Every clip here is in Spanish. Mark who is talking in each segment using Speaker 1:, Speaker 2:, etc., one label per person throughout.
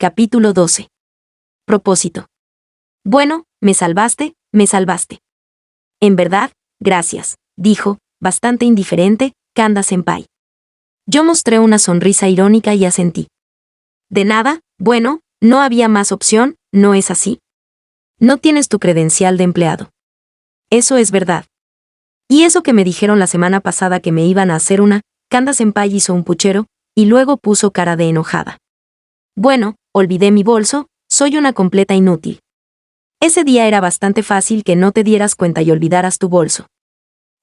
Speaker 1: Capítulo 12. Propósito. Bueno, me salvaste, me salvaste. En verdad, gracias, dijo, bastante indiferente, Kanda-senpai. Yo mostré una sonrisa irónica y asentí. De nada, bueno, no había más opción, ¿no es así? No tienes tu credencial de empleado. Eso es verdad. Y eso que me dijeron la semana pasada que me iban a hacer una, Kanda-senpai hizo un puchero, y luego puso cara de enojada. Bueno, olvidé mi bolso, soy una completa inútil. Ese día era bastante fácil que no te dieras cuenta y olvidaras tu bolso.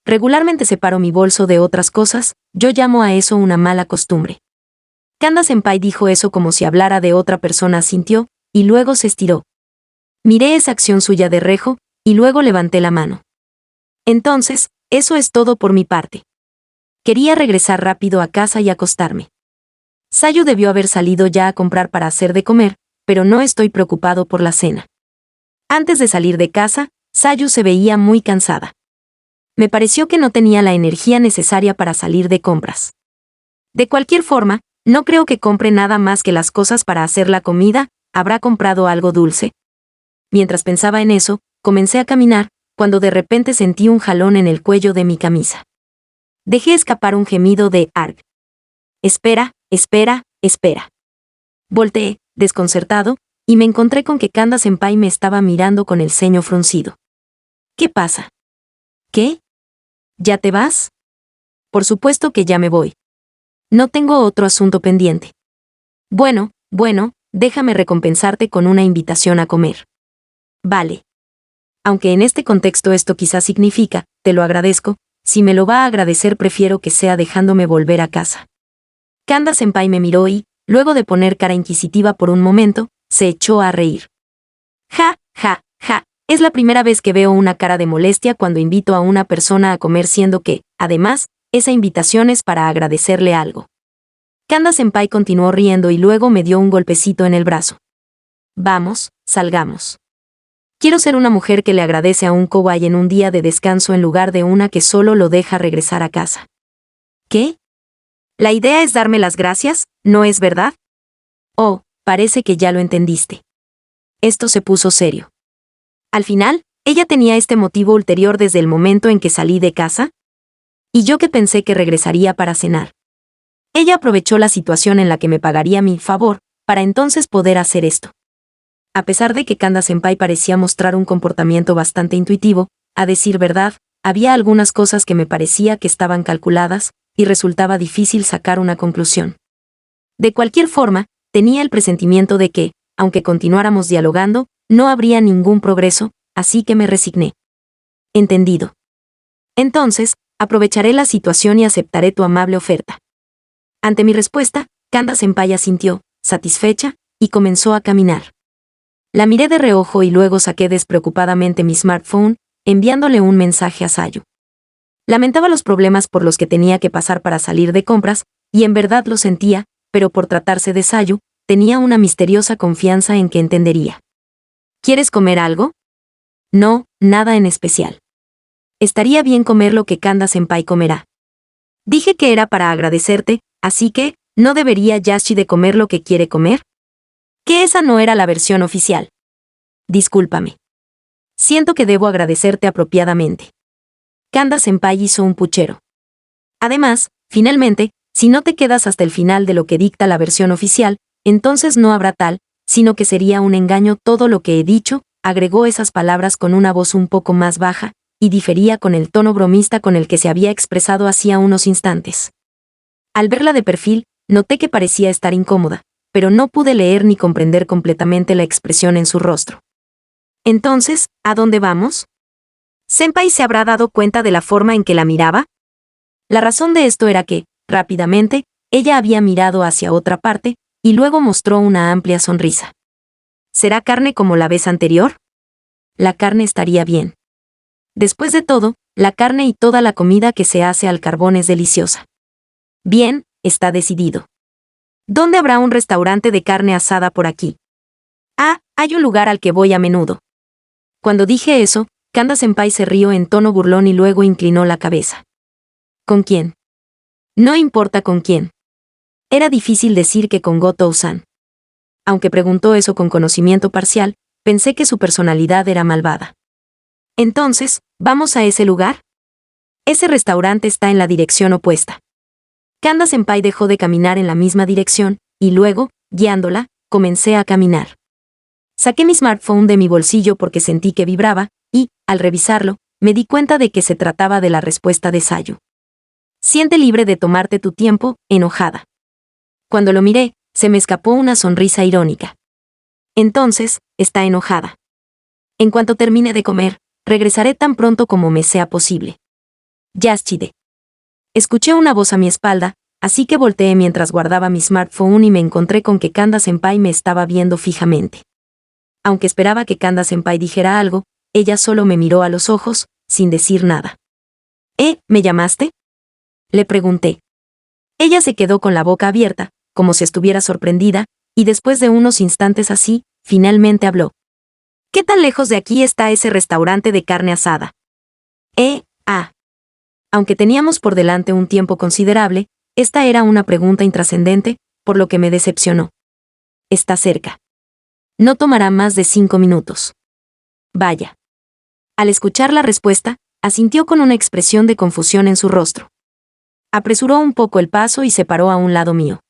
Speaker 1: Regularmente separo mi bolso de otras cosas, yo llamo a eso una mala costumbre. Kanda-senpai dijo eso como si hablara de otra persona, asintió, y luego se estiró. Miré esa acción suya de reojo, y luego levanté la mano. Entonces, eso es todo por mi parte. Quería regresar rápido a casa y acostarme. Sayu debió haber salido ya a comprar para hacer de comer, pero no estoy preocupado por la cena. Antes de salir de casa, Sayu se veía muy cansada. Me pareció que no tenía la energía necesaria para salir de compras. De cualquier forma, no creo que compre nada más que las cosas para hacer la comida. ¿Habrá comprado algo dulce? Mientras pensaba en eso, comencé a caminar, cuando de repente sentí un jalón en el cuello de mi camisa. Dejé escapar un gemido de «arg». Espera, espera, espera. Volteé, desconcertado, y me encontré con que Kanda-senpai me estaba mirando con el ceño fruncido. ¿Qué pasa? ¿Qué? ¿Ya te vas? Por supuesto que ya me voy. No tengo otro asunto pendiente. Bueno, déjame recompensarte con una invitación a comer. Vale. Aunque en este contexto esto quizás significa, te lo agradezco, si me lo va a agradecer prefiero que sea dejándome volver a casa. Kanda-senpai me miró y, luego de poner cara inquisitiva por un momento, se echó a reír. Ja, ja, ja, es la primera vez que veo una cara de molestia cuando invito a una persona a comer, siendo que, además, esa invitación es para agradecerle algo. Kanda-senpai continuó riendo y luego me dio un golpecito en el brazo. Vamos, salgamos. Quiero ser una mujer que le agradece a un kawaii en un día de descanso en lugar de una que solo lo deja regresar a casa. ¿Qué? La idea es darme las gracias, ¿no es verdad? Oh, parece que ya lo entendiste. Esto se puso serio. Al final, ella tenía este motivo ulterior desde el momento en que salí de casa. Y yo que pensé que regresaría para cenar. Ella aprovechó la situación en la que me pagaría mi favor, para entonces poder hacer esto. A pesar de que Kanda-senpai parecía mostrar un comportamiento bastante intuitivo, a decir verdad, había algunas cosas que me parecía que estaban calculadas, y resultaba difícil sacar una conclusión. De cualquier forma, tenía el presentimiento de que, aunque continuáramos dialogando, no habría ningún progreso, así que me resigné. Entendido. Entonces, aprovecharé la situación y aceptaré tu amable oferta. Ante mi respuesta, Kanda-senpai asintió, satisfecha, y comenzó a caminar. La miré de reojo y luego saqué despreocupadamente mi smartphone, enviándole un mensaje a Sayu. Lamentaba los problemas por los que tenía que pasar para salir de compras, y en verdad lo sentía, pero por tratarse de Sayu, tenía una misteriosa confianza en que entendería. ¿Quieres comer algo? No, nada en especial. Estaría bien comer lo que Kanda-senpai comerá. Dije que era para agradecerte, así que, ¿no debería Yashi de comer lo que quiere comer? Que esa no era la versión oficial. Discúlpame. Siento que debo agradecerte apropiadamente. Kanda-senpai hizo un puchero. Además, finalmente, si no te quedas hasta el final de lo que dicta la versión oficial, entonces no habrá tal, sino que sería un engaño todo lo que he dicho, agregó esas palabras con una voz un poco más baja, y difería con el tono bromista con el que se había expresado hacía unos instantes. Al verla de perfil, noté que parecía estar incómoda, pero no pude leer ni comprender completamente la expresión en su rostro. Entonces, ¿a dónde vamos? ¿Senpai se habrá dado cuenta de la forma en que la miraba? La razón de esto era que, rápidamente, ella había mirado hacia otra parte, y luego mostró una amplia sonrisa. ¿Será carne como la vez anterior? La carne estaría bien. Después de todo, la carne y toda la comida que se hace al carbón es deliciosa. Bien, está decidido. ¿Dónde habrá un restaurante de carne asada por aquí? Ah, hay un lugar al que voy a menudo. Cuando dije eso, Kanda-senpai se rió en tono burlón y luego inclinó la cabeza. ¿Con quién? No importa con quién. Era difícil decir que con Gotou-san. Aunque preguntó eso con conocimiento parcial, pensé que su personalidad era malvada. Entonces, ¿vamos a ese lugar? Ese restaurante está en la dirección opuesta. Kanda-senpai dejó de caminar en la misma dirección, y luego, guiándola, comencé a caminar. Saqué mi smartphone de mi bolsillo porque sentí que vibraba, y, al revisarlo, me di cuenta de que se trataba de la respuesta de Sayu. Siente libre de tomarte tu tiempo, enojada. Cuando lo miré, se me escapó una sonrisa irónica. Entonces, está enojada. En cuanto termine de comer, regresaré tan pronto como me sea posible. Yashide. Escuché una voz a mi espalda, así que volteé mientras guardaba mi smartphone y me encontré con que Kanda-senpai me estaba viendo fijamente. Aunque esperaba que Kanda-senpai dijera algo, ella solo me miró a los ojos, sin decir nada. ¿Me llamaste?, le pregunté. Ella se quedó con la boca abierta, como si estuviera sorprendida, y después de unos instantes así, finalmente habló. ¿Qué tan lejos de aquí está ese restaurante de carne asada? Aunque teníamos por delante un tiempo considerable, esta era una pregunta intrascendente, por lo que me decepcionó. Está cerca. No tomará más de 5 minutos. Vaya. Al escuchar la respuesta, asintió con una expresión de confusión en su rostro. Apresuró un poco el paso y se paró a un lado mío.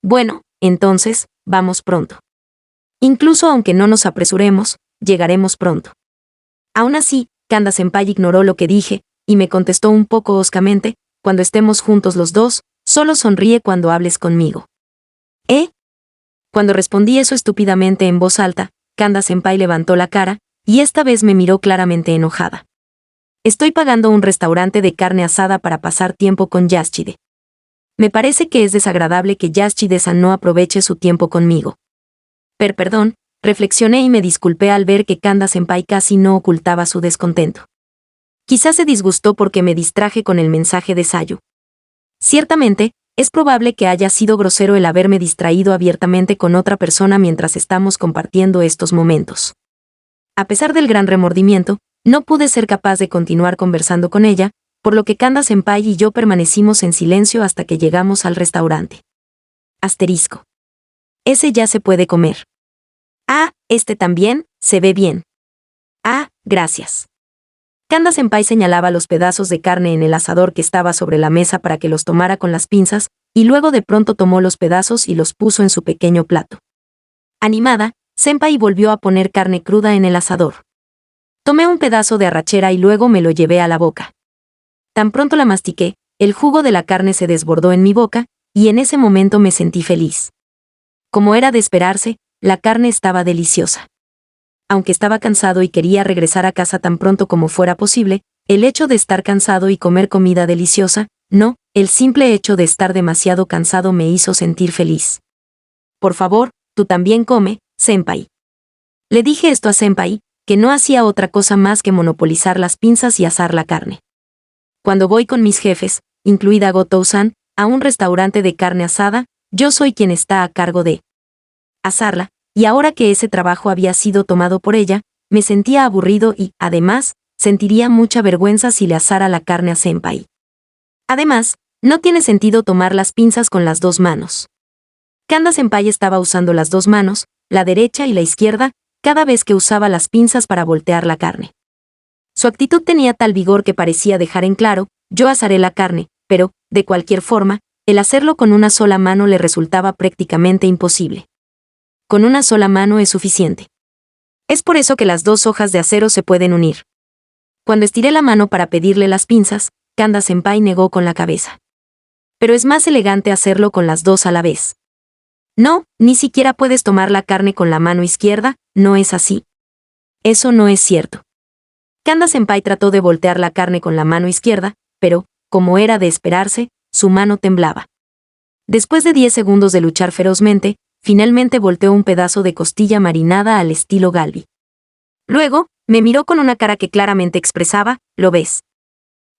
Speaker 1: Bueno, entonces, vamos pronto. Incluso aunque no nos apresuremos, llegaremos pronto. Aún así, Kanda-senpai ignoró lo que dije, y me contestó un poco hoscamente, cuando estemos juntos los dos, solo sonríe cuando hables conmigo. Cuando respondí eso estúpidamente en voz alta, Kanda-senpai levantó la cara, y esta vez me miró claramente enojada. Estoy pagando un restaurante de carne asada para pasar tiempo con Yashide. Me parece que es desagradable que Yashide-san no aproveche su tiempo conmigo. Perdón, reflexioné y me disculpé al ver que Kanda-senpai casi no ocultaba su descontento. Quizás se disgustó porque me distraje con el mensaje de Sayu. Ciertamente, es probable que haya sido grosero el haberme distraído abiertamente con otra persona mientras estamos compartiendo estos momentos. A pesar del gran remordimiento, no pude ser capaz de continuar conversando con ella, por lo que Kanda-senpai y yo permanecimos en silencio hasta que llegamos al restaurante. Asterisco. Ese ya se puede comer. Este también, se ve bien. Gracias. Kanda-senpai señalaba los pedazos de carne en el asador que estaba sobre la mesa para que los tomara con las pinzas, y luego de pronto tomó los pedazos y los puso en su pequeño plato. Animada, senpai volvió a poner carne cruda en el asador. Tomé un pedazo de arrachera y luego me lo llevé a la boca. Tan pronto la mastiqué, el jugo de la carne se desbordó en mi boca, y en ese momento me sentí feliz. Como era de esperarse, la carne estaba deliciosa. Aunque estaba cansado y quería regresar a casa tan pronto como fuera posible, el hecho de estar cansado y comer comida deliciosa, no, el simple hecho de estar demasiado cansado me hizo sentir feliz. Por favor, tú también come, senpai. Le dije esto a senpai, que no hacía otra cosa más que monopolizar las pinzas y asar la carne. Cuando voy con mis jefes, incluida Gotou-san, a un restaurante de carne asada, yo soy quien está a cargo de asarla, y ahora que ese trabajo había sido tomado por ella, me sentía aburrido y, además, sentiría mucha vergüenza si le asara la carne a senpai. Además, no tiene sentido tomar las pinzas con las 2 manos. Kanda-senpai estaba usando las 2 manos, la derecha y la izquierda, cada vez que usaba las pinzas para voltear la carne. Su actitud tenía tal vigor que parecía dejar en claro, yo asaré la carne, pero, de cualquier forma, el hacerlo con una sola mano le resultaba prácticamente imposible. Con una sola mano es suficiente. Es por eso que las 2 hojas de acero se pueden unir. Cuando estiré la mano para pedirle las pinzas, Kanda-senpai negó con la cabeza. Pero es más elegante hacerlo con las 2 a la vez. No, ni siquiera puedes tomar la carne con la mano izquierda, no es así. Eso no es cierto. Kanda-senpai trató de voltear la carne con la mano izquierda, pero, como era de esperarse, su mano temblaba. Después de 10 segundos de luchar ferozmente, finalmente volteó un pedazo de costilla marinada al estilo Galbi. Luego, me miró con una cara que claramente expresaba, ¿lo ves?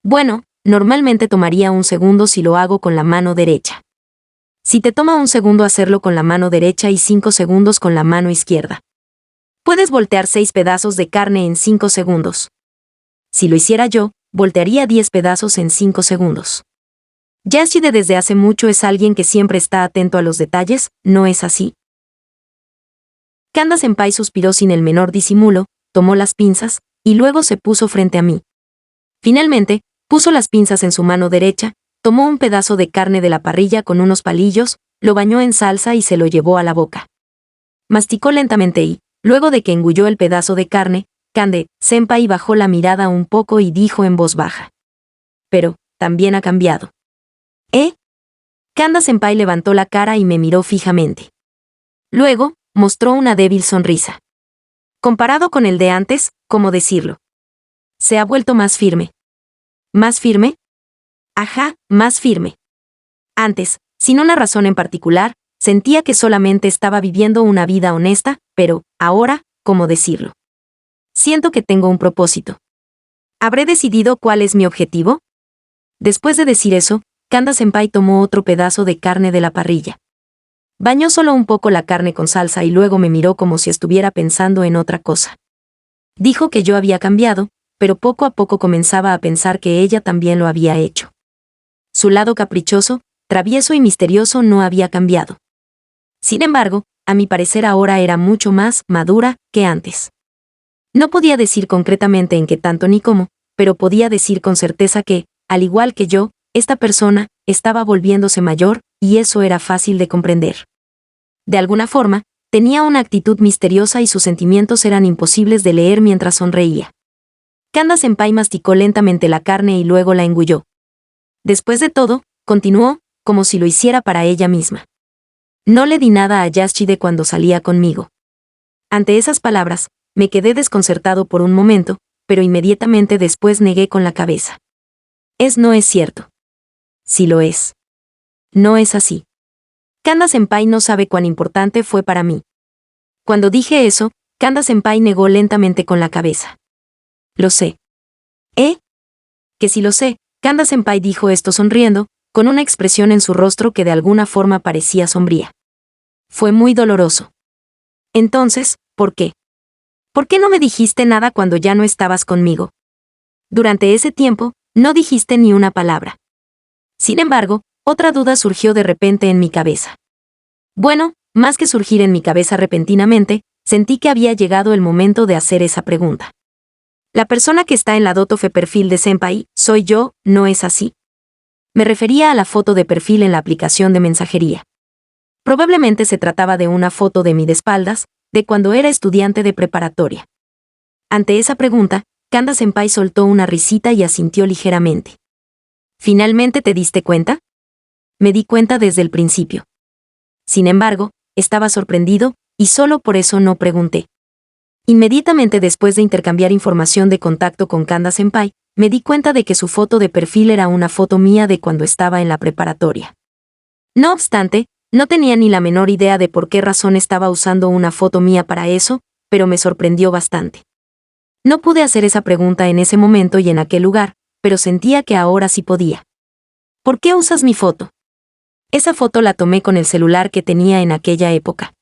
Speaker 1: Bueno, normalmente tomaría 1 segundo si lo hago con la mano derecha. Si te toma 1 segundo hacerlo con la mano derecha y 5 segundos con la mano izquierda. Puedes voltear 6 pedazos de carne en 5 segundos. Si lo hiciera yo, voltearía 10 pedazos en 5 segundos. Yashide desde hace mucho es alguien que siempre está atento a los detalles, ¿no es así? Kanda Senpai suspiró sin el menor disimulo, tomó las pinzas, y luego se puso frente a mí. Finalmente, puso las pinzas en su mano derecha, tomó un pedazo de carne de la parrilla con unos palillos, lo bañó en salsa y se lo llevó a la boca. Masticó lentamente y, luego de que engulló el pedazo de carne, Kanda Senpai bajó la mirada un poco y dijo en voz baja. Pero, también ha cambiado. ¿Eh? Kanda Senpai levantó la cara y me miró fijamente. Luego, mostró una débil sonrisa. Comparado con el de antes, ¿cómo decirlo? Se ha vuelto más firme. ¿Más firme? Ajá, más firme. Antes, sin una razón en particular, sentía que solamente estaba viviendo una vida honesta, pero, ahora, ¿cómo decirlo? Siento que tengo un propósito. ¿Habré decidido cuál es mi objetivo? Después de decir eso, Kanda Senpai tomó otro pedazo de carne de la parrilla. Bañó solo un poco la carne con salsa y luego me miró como si estuviera pensando en otra cosa. Dijo que yo había cambiado, pero poco a poco comenzaba a pensar que ella también lo había hecho. Su lado caprichoso, travieso y misterioso no había cambiado. Sin embargo, a mi parecer ahora era mucho más madura que antes. No podía decir concretamente en qué tanto ni cómo, pero podía decir con certeza que, al igual que yo, esta persona estaba volviéndose mayor, y eso era fácil de comprender. De alguna forma, tenía una actitud misteriosa y sus sentimientos eran imposibles de leer mientras sonreía. Kanda Senpai masticó lentamente la carne y luego la engulló. Después de todo, continuó, como si lo hiciera para ella misma. No le di nada a Yashide cuando salía conmigo. Ante esas palabras, me quedé desconcertado por un momento, pero inmediatamente después negué con la cabeza. No es cierto. Sí lo es. No es así. Kanda Senpai no sabe cuán importante fue para mí. Cuando dije eso, Kanda Senpai negó lentamente con la cabeza. Lo sé. ¿Eh? Que sí lo sé, Kanda Senpai dijo esto sonriendo, con una expresión en su rostro que de alguna forma parecía sombría. Fue muy doloroso. Entonces, ¿por qué? ¿Por qué no me dijiste nada cuando ya no estabas conmigo? Durante ese tiempo, no dijiste ni una palabra. Sin embargo, otra duda surgió de repente en mi cabeza. Bueno, más que surgir en mi cabeza repentinamente, sentí que había llegado el momento de hacer esa pregunta. La persona que está en la dotofe perfil de Senpai, soy yo, ¿no es así? Me refería a la foto de perfil en la aplicación de mensajería. Probablemente se trataba de una foto de mí de espaldas, de cuando era estudiante de preparatoria. Ante esa pregunta, Kanda Senpai soltó una risita y asintió ligeramente. ¿Finalmente te diste cuenta? Me di cuenta desde el principio. Sin embargo, estaba sorprendido, y solo por eso no pregunté. Inmediatamente después de intercambiar información de contacto con Kanda Senpai, me di cuenta de que su foto de perfil era una foto mía de cuando estaba en la preparatoria. No obstante, no tenía ni la menor idea de por qué razón estaba usando una foto mía para eso, pero me sorprendió bastante. No pude hacer esa pregunta en ese momento y en aquel lugar, pero sentía que ahora sí podía. ¿Por qué usas mi foto? Esa foto la tomé con el celular que tenía en aquella época.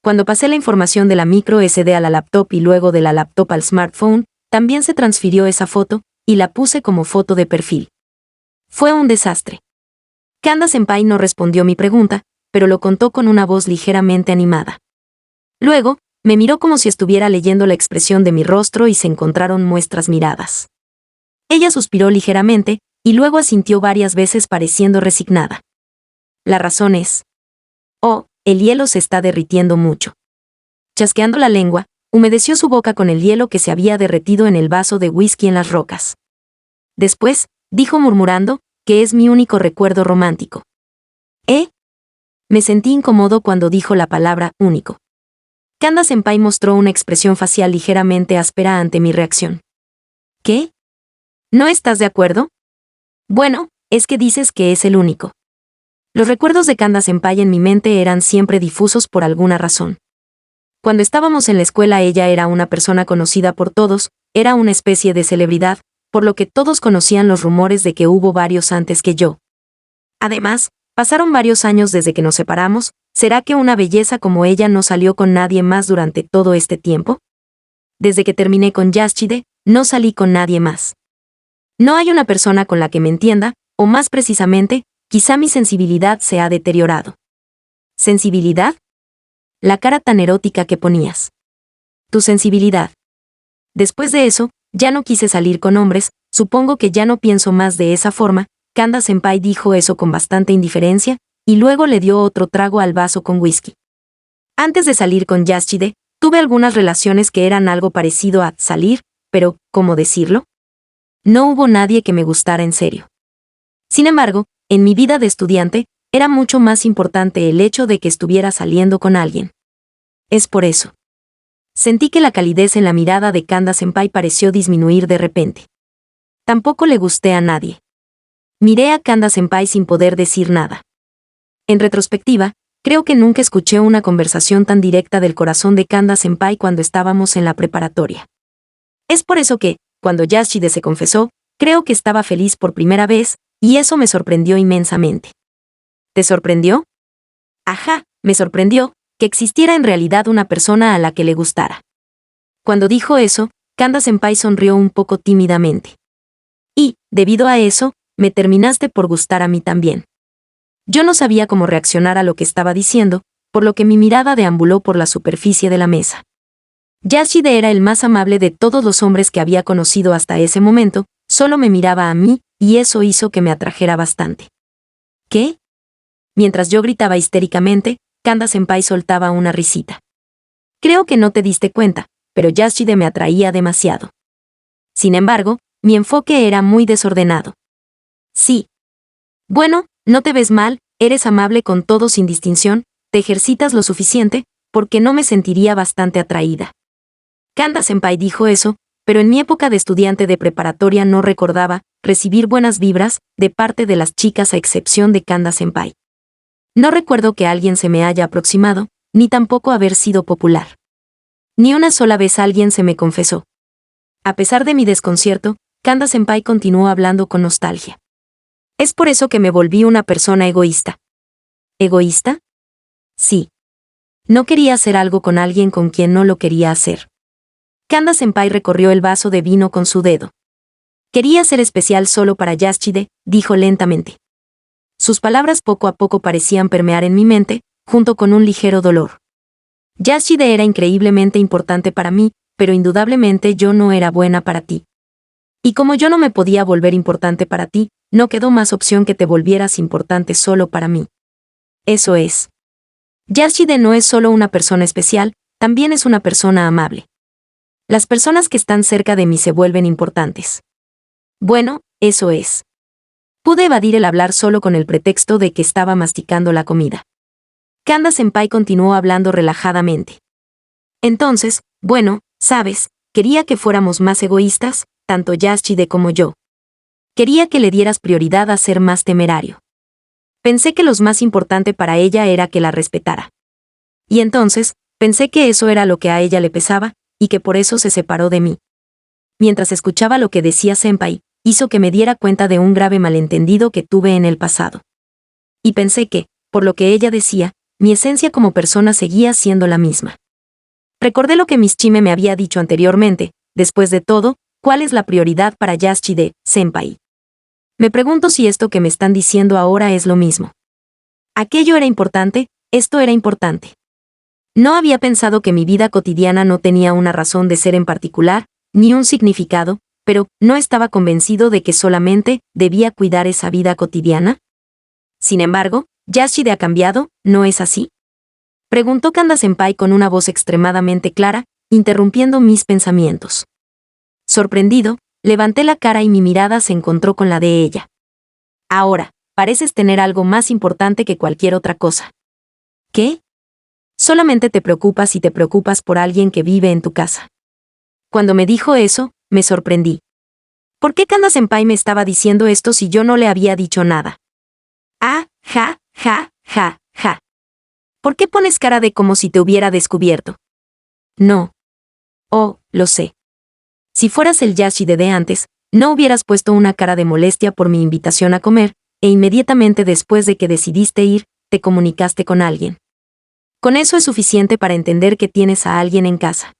Speaker 1: Cuando pasé la información de la micro SD a la laptop y luego de la laptop al smartphone, también se transfirió esa foto, y la puse como foto de perfil. Fue un desastre. Kanda Senpai no respondió mi pregunta, pero lo contó con una voz ligeramente animada. Luego, me miró como si estuviera leyendo la expresión de mi rostro y se encontraron nuestras miradas. Ella suspiró ligeramente, y luego asintió varias veces pareciendo resignada. La razón es... Oh, el hielo se está derritiendo mucho. Chasqueando la lengua, humedeció su boca con el hielo que se había derretido en el vaso de whisky en las rocas. Después, dijo murmurando, que es mi único recuerdo romántico. Me sentí incómodo cuando dijo la palabra único. Kanda Senpai mostró una expresión facial ligeramente áspera ante mi reacción. ¿Qué? ¿No estás de acuerdo? Bueno, es que dices que es el único. Los recuerdos de Kanda Senpai en mi mente eran siempre difusos por alguna razón. Cuando estábamos en la escuela ella era una persona conocida por todos, era una especie de celebridad, por lo que todos conocían los rumores de que hubo varios antes que yo. Además, pasaron varios años desde que nos separamos, ¿será que una belleza como ella no salió con nadie más durante todo este tiempo? Desde que terminé con Yashide, no salí con nadie más. No hay una persona con la que me entienda, o más precisamente, quizá mi sensibilidad se ha deteriorado. ¿Sensibilidad? la cara tan erótica que ponías. Tu sensibilidad. Después de eso, ya no quise salir con hombres, supongo que ya no pienso más de esa forma. Kanda-senpai dijo eso con bastante indiferencia, y luego le dio otro trago al vaso con whisky. Antes de salir con Yashide, tuve algunas relaciones que eran algo parecido a salir, pero, ¿cómo decirlo? No hubo nadie que me gustara en serio. Sin embargo, en mi vida de estudiante, era mucho más importante el hecho de que estuviera saliendo con alguien. Es por eso. Sentí que la calidez en la mirada de Kanda-senpai pareció disminuir de repente. Tampoco le gusté a nadie. Miré a Kanda-senpai sin poder decir nada. En retrospectiva, creo que nunca escuché una conversación tan directa del corazón de Kanda-senpai cuando estábamos en la preparatoria. Es por eso que, cuando Yashide se confesó, creo que estaba feliz por primera vez, y eso me sorprendió inmensamente. ¿Te sorprendió? Ajá, me sorprendió que existiera en realidad una persona a la que le gustara. Cuando dijo eso, Kanda-senpai sonrió un poco tímidamente. Y, debido a eso, me terminaste por gustar a mí también. Yo no sabía cómo reaccionar a lo que estaba diciendo, por lo que mi mirada deambuló por la superficie de la mesa. Yashide era el más amable de todos los hombres que había conocido hasta ese momento, solo me miraba a mí, y eso hizo que me atrajera bastante. ¿Qué? Mientras yo gritaba histéricamente, Kanda-senpai soltaba una risita. Creo que no te diste cuenta, pero Yashide me atraía demasiado. Sin embargo, mi enfoque era muy desordenado. Sí. Bueno, no te ves mal, eres amable con todo sin distinción, te ejercitas lo suficiente, porque no me sentiría bastante atraída. Kanda-senpai dijo eso, pero en mi época de estudiante de preparatoria no recordaba recibir buenas vibras de parte de las chicas a excepción de Kanda-senpai. No recuerdo que alguien se me haya aproximado, ni tampoco haber sido popular. Ni una sola vez alguien se me confesó. A pesar de mi desconcierto, Kanda-senpai continuó hablando con nostalgia. Es por eso que me volví una persona egoísta. ¿Egoísta? Sí. No quería hacer algo con alguien con quien no lo quería hacer. Kanda-senpai recorrió el vaso de vino con su dedo. Quería ser especial solo para Yashide, dijo lentamente. Sus palabras poco a poco parecían permear en mi mente, junto con un ligero dolor. Yashide era increíblemente importante para mí, pero indudablemente yo no era buena para ti. Y como yo no me podía volver importante para ti, no quedó más opción que te volvieras importante solo para mí. Eso es. Yashide no es solo una persona especial, también es una persona amable. Las personas que están cerca de mí se vuelven importantes. Bueno, eso es. Pude evadir el hablar solo con el pretexto de que estaba masticando la comida. Kanda-senpai continuó hablando relajadamente. Entonces, bueno, sabes, quería que fuéramos más egoístas, tanto Yashide como yo. Quería que le dieras prioridad a ser más temerario. Pensé que lo más importante para ella era que la respetara. Y entonces, pensé que eso era lo que a ella le pesaba, y que por eso se separó de mí. Mientras escuchaba lo que decía Senpai, hizo que me diera cuenta de un grave malentendido que tuve en el pasado. Y pensé que, por lo que ella decía, mi esencia como persona seguía siendo la misma. Recordé lo que Miss Chime me había dicho anteriormente, después de todo, ¿cuál es la prioridad para Yashide, Senpai? Me pregunto si esto que me están diciendo ahora es lo mismo. Aquello era importante, esto era importante. No había pensado que mi vida cotidiana no tenía una razón de ser en particular, ni un significado, pero no estaba convencido de que solamente debía cuidar esa vida cotidiana. Sin embargo, ¿Yashide ha cambiado, no es así? Preguntó Kanda-senpai con una voz extremadamente clara, interrumpiendo mis pensamientos. Sorprendido, levanté la cara y mi mirada se encontró con la de ella. Ahora, pareces tener algo más importante que cualquier otra cosa. ¿Qué? Solamente te preocupas y te preocupas por alguien que vive en tu casa. Cuando me dijo eso, me sorprendí. ¿Por qué Kanda-senpai me estaba diciendo esto si yo no le había dicho nada? Ah, ja, ja, ja, ja. ¿Por qué pones cara de como si te hubiera descubierto? No. Oh, lo sé. Si fueras el Yashide de antes, no hubieras puesto una cara de molestia por mi invitación a comer, e inmediatamente después de que decidiste ir, te comunicaste con alguien. Con eso es suficiente para entender que tienes a alguien en casa.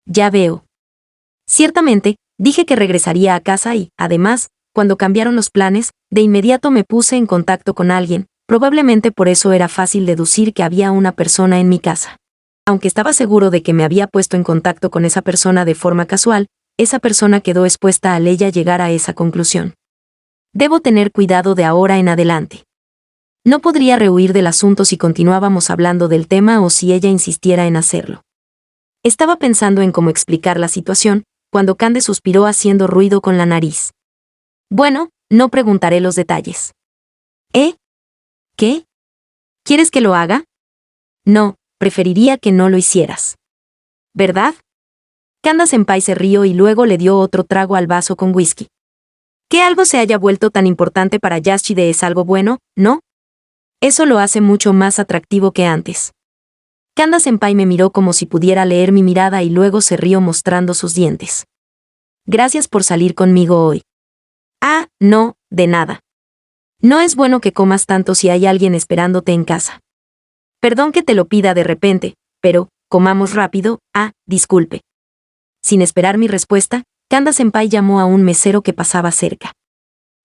Speaker 1: Ya veo. Ciertamente, dije que regresaría a casa y, además, cuando cambiaron los planes, de inmediato me puse en contacto con alguien, probablemente por eso era fácil deducir que había una persona en mi casa. Aunque estaba seguro de que me había puesto en contacto con esa persona de forma casual, esa persona quedó expuesta al ella llegar a esa conclusión. Debo tener cuidado de ahora en adelante. No podría rehuir del asunto si continuábamos hablando del tema o si ella insistiera en hacerlo. Estaba pensando en cómo explicar la situación, cuando Cande suspiró haciendo ruido con la nariz. Bueno, no preguntaré los detalles. ¿Eh? ¿Qué? ¿Quieres que lo haga? No, preferiría que no lo hicieras. ¿Verdad? Kanda-senpai se rió y luego le dio otro trago al vaso con whisky. Que algo se haya vuelto tan importante para Yashide es algo bueno, ¿no? Eso lo hace mucho más atractivo que antes. Kanda-senpai me miró como si pudiera leer mi mirada y luego se rió mostrando sus dientes. Gracias por salir conmigo hoy. Ah, no, de nada. No es bueno que comas tanto si hay alguien esperándote en casa. Perdón que te lo pida de repente, pero, comamos rápido, disculpe. Sin esperar mi respuesta, Kanda-senpai llamó a un mesero que pasaba cerca.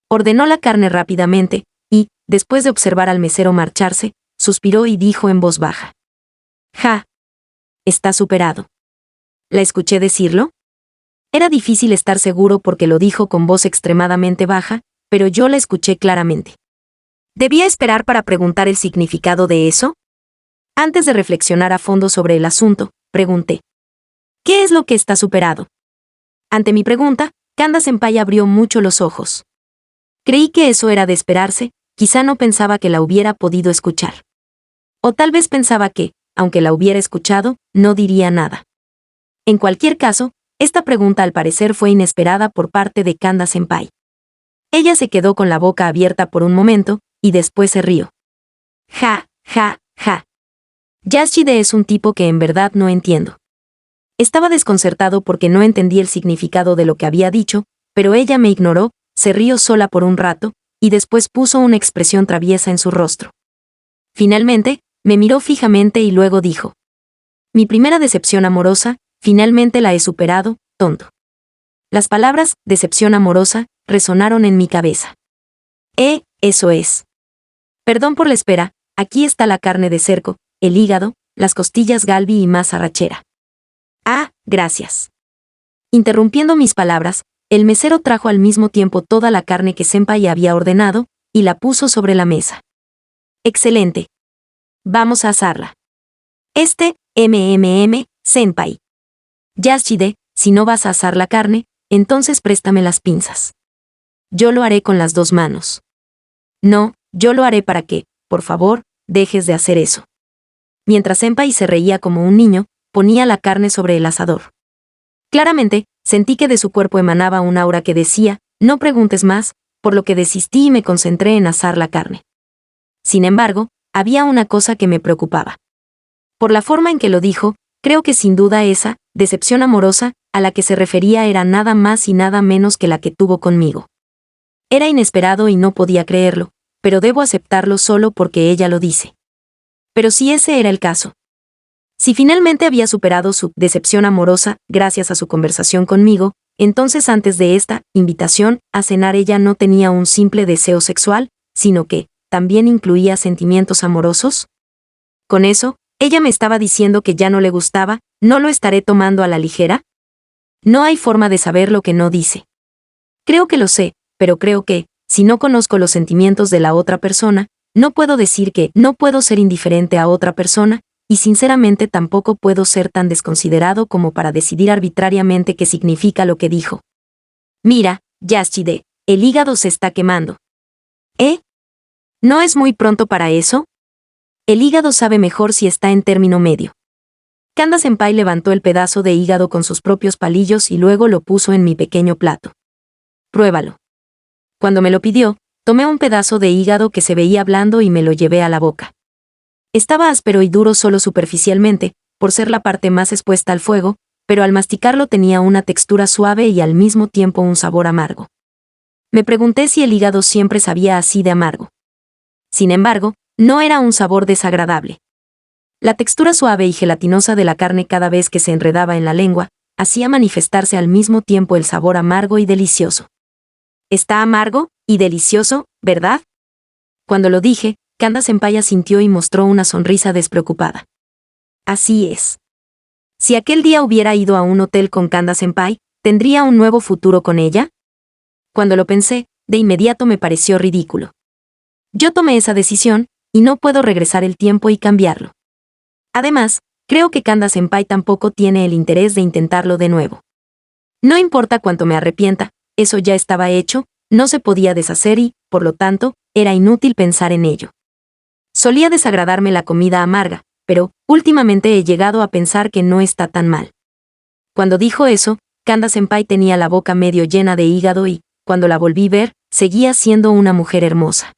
Speaker 1: Ordenó la carne rápidamente, y, después de observar al mesero marcharse, suspiró y dijo en voz baja. Ja. Está superado. ¿La escuché decirlo? Era difícil estar seguro porque lo dijo con voz extremadamente baja, pero yo la escuché claramente. ¿Debía esperar para preguntar el significado de eso? Antes de reflexionar a fondo sobre el asunto, pregunté. ¿Qué es lo que está superado? Ante mi pregunta, Kanda-senpai abrió mucho los ojos. Creí que eso era de esperarse, quizá no pensaba que la hubiera podido escuchar. O tal vez pensaba que, aunque la hubiera escuchado, no diría nada. En cualquier caso, esta pregunta al parecer fue inesperada por parte de Kanda-senpai. Ella se quedó con la boca abierta por un momento, y después se rió. Ja, ja, ja. Yashide es un tipo que en verdad no entiendo. Estaba desconcertado porque no entendí el significado de lo que había dicho, pero ella me ignoró, se rió sola por un rato, y después puso una expresión traviesa en su rostro. Finalmente, me miró fijamente y luego dijo. Mi primera decepción amorosa, finalmente la he superado, tonto. Las palabras, decepción amorosa, resonaron en mi cabeza. Eso es. Perdón por la espera, aquí está la carne de cerdo, el hígado, las costillas galbi y más arrachera. Ah, gracias. Interrumpiendo mis palabras, el mesero trajo al mismo tiempo toda la carne que Senpai había ordenado, y la puso sobre la mesa. Excelente. Vamos a asarla. Senpai. Yashide, si no vas a asar la carne, entonces préstame las pinzas. Yo lo haré con las dos manos. No, yo lo haré para que, por favor, dejes de hacer eso. Mientras Senpai se reía como un niño, ponía la carne sobre el asador. Claramente, sentí que de su cuerpo emanaba un aura que decía, no preguntes más, por lo que desistí y me concentré en asar la carne. Sin embargo, había una cosa que me preocupaba. Por la forma en que lo dijo, creo que sin duda esa decepción amorosa a la que se refería era nada más y nada menos que la que tuvo conmigo. Era inesperado y no podía creerlo, pero debo aceptarlo solo porque ella lo dice. Pero si ese era el caso. Si finalmente había superado su decepción amorosa gracias a su conversación conmigo, entonces antes de esta invitación a cenar ella no tenía un simple deseo sexual, sino que también incluía sentimientos amorosos. Con eso, ella me estaba diciendo que ya no le gustaba, ¿no lo estaré tomando a la ligera? No hay forma de saber lo que no dice. Creo que lo sé, pero creo que, si no conozco los sentimientos de la otra persona, no puedo decir que no puedo ser indiferente a otra persona, y sinceramente tampoco puedo ser tan desconsiderado como para decidir arbitrariamente qué significa lo que dijo. Mira, Yashide, el hígado se está quemando. ¿No es muy pronto para eso? El hígado sabe mejor si está en término medio. Kanda-senpai levantó el pedazo de hígado con sus propios palillos y luego lo puso en mi pequeño plato. Pruébalo. Cuando me lo pidió, tomé un pedazo de hígado que se veía blando y me lo llevé a la boca. Estaba áspero y duro solo superficialmente, por ser la parte más expuesta al fuego, pero al masticarlo tenía una textura suave y al mismo tiempo un sabor amargo. Me pregunté si el hígado siempre sabía así de amargo. Sin embargo, no era un sabor desagradable. La textura suave y gelatinosa de la carne cada vez que se enredaba en la lengua, hacía manifestarse al mismo tiempo el sabor amargo y delicioso. Está amargo y delicioso, ¿verdad? Cuando lo dije, Kanda-senpai asintió y mostró una sonrisa despreocupada. Así es. Si aquel día hubiera ido a un hotel con Kanda-senpai, ¿tendría un nuevo futuro con ella? Cuando lo pensé, de inmediato me pareció ridículo. Yo tomé esa decisión, y no puedo regresar el tiempo y cambiarlo. Además, creo que Kanda-senpai tampoco tiene el interés de intentarlo de nuevo. No importa cuánto me arrepienta, eso ya estaba hecho, no se podía deshacer y, por lo tanto, era inútil pensar en ello. Solía desagradarme la comida amarga, pero, últimamente he llegado a pensar que no está tan mal. Cuando dijo eso, Kanda-senpai tenía la boca medio llena de hígado y, cuando la volví ver, seguía siendo una mujer hermosa.